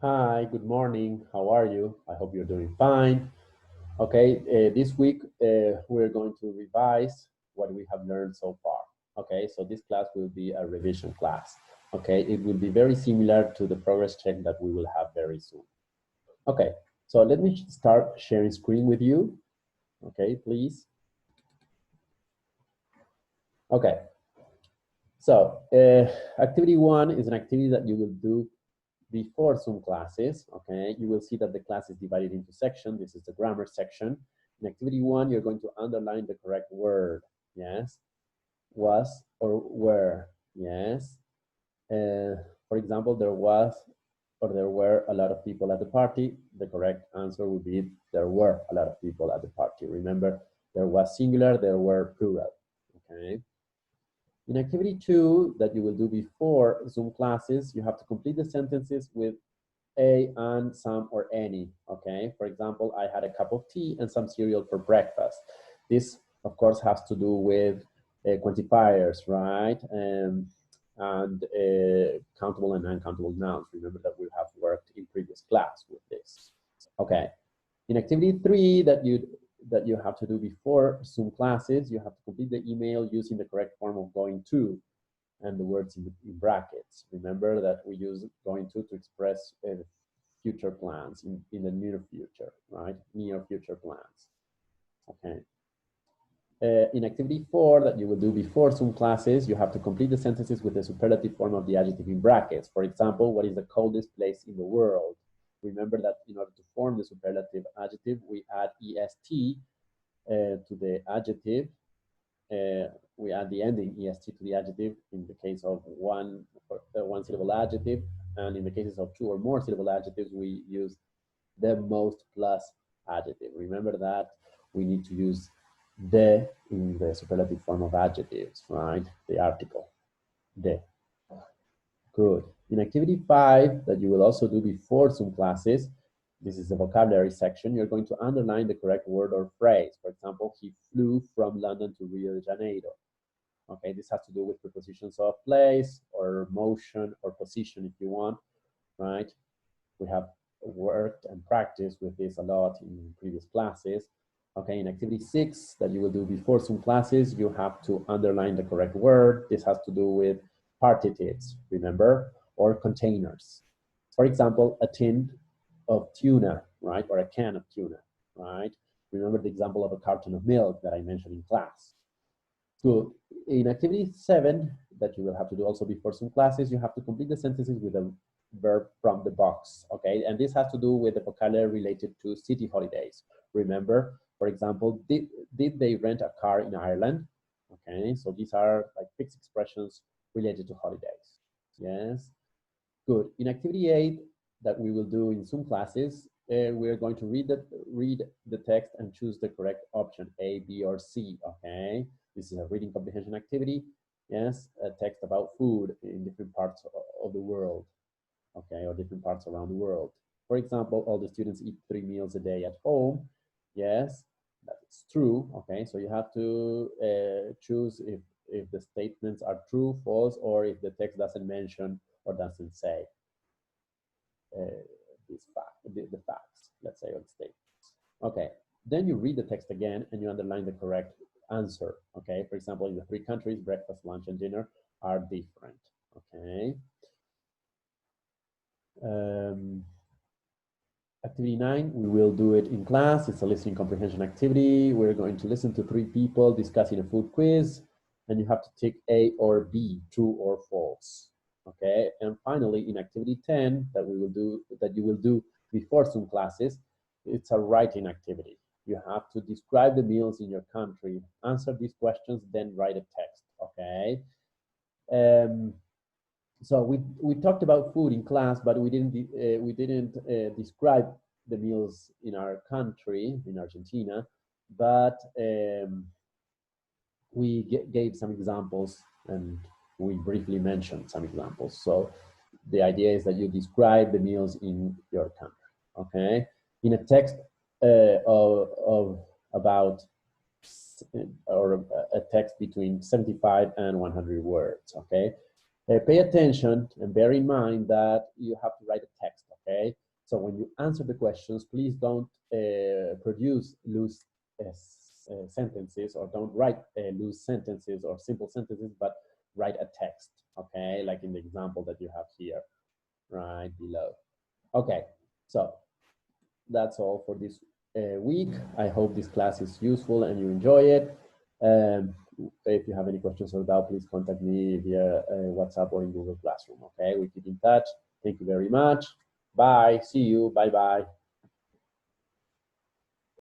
Hi, good morning. How are you? I hope you're doing fine. Okay, this week we're going to revise what we have learned so far. Okay, so this class will be a revision class. Okay, it will be very similar to the progress check that we will have very soon. Okay, so let me start sharing screen with you. Okay, please. Okay, so activity one is an activity that you will do before Zoom classes, okay, you will see that the class is divided into sections. This is the grammar section. In activity one, you're going to underline the correct word. Yes. Was or were. Yes. For example, there was or there were a lot of people at the party. The correct answer would be there were a lot of people at the party. Remember, there was singular, there were plural. Okay. In activity two that you will do before Zoom classes, you have to complete the sentences with a, and, some, or any, okay? For example, I had a cup of tea and some cereal for breakfast. This, of course, has to do with quantifiers, right? And countable and uncountable nouns. Remember that we have worked in previous class with this. Okay. In activity three that you have to do before Zoom classes, you have to complete the email using the correct form of going to and the words in brackets. Remember that we use going to express future plans in the near future, right? Near future plans. Okay. In activity four that you will do before Zoom classes, you have to complete the sentences with the superlative form of the adjective in brackets. For example, what is the coldest place in the world? Remember that in order to form the superlative adjective, we add est to the adjective. We add the ending est to the adjective in the case of one syllable adjective, and in the cases of two or more syllable adjectives, we use the most plus adjective. Remember that we need to use the in the superlative form of adjectives, right? The article, the. Good. In activity five, that you will also do before Zoom classes, this is the vocabulary section, you're going to underline the correct word or phrase. For example, he flew from London to Rio de Janeiro. Okay, this has to do with prepositions of place or motion or position if you want, right? We have worked and practiced with this a lot in previous classes. Okay, in activity six that you will do before Zoom classes, you have to underline the correct word. This has to do with partitives, remember, or containers. For example, a tin of tuna, right, or a can of tuna, right? Remember the example of a carton of milk that I mentioned in class. So in activity seven, that you will have to do also before some classes, you have to complete the sentences with a verb from the box, okay? And this has to do with the vocabulary related to city holidays. Remember, for example, did they rent a car in Ireland? Okay, so these are like fixed expressions related to holidays. Yes, good. In activity eight that we will do in Zoom classes, we're going to read the text and choose the correct option, A, B, or C, okay? This is a reading comprehension activity. Yes, a text about food in different parts of the world, okay, or different parts around the world. For example, all the students eat 3 meals a day at home. Yes, that's true, okay? So you have to choose if the statements are true, false, or if the text doesn't mention or doesn't say the facts, let's say, or the statements. Okay, then you read the text again and you underline the correct answer, okay? For example, in the three countries, breakfast, lunch, and dinner are different, okay? Activity 9, we will do it in class. It's a listening comprehension activity. We're going to listen to 3 people discussing a food quiz, and you have to tick A or B, true or false. Okay, and finally, in activity 10 that you will do before Zoom classes, it's a writing activity. You have to describe the meals in your country, answer these questions, then write a text. Okay. So we talked about food in class, but we didn't describe the meals in our country, in Argentina, but we gave some examples and we briefly mentioned some examples. So the idea is that you describe the meals in your country, okay? In a text of about or a text between 75 and 100 words, okay? Pay attention and bear in mind that you have to write a text, okay? So when you answer the questions, please don't produce loose sentences, or don't write loose sentences or simple sentences, but write a text, okay? Like in the example that you have here, right below. Okay, so that's all for this week. I hope this class is useful and you enjoy it. If you have any questions or doubt, please contact me via WhatsApp or in Google Classroom, okay? We keep in touch. Thank you very much. Bye. See you. Bye-bye.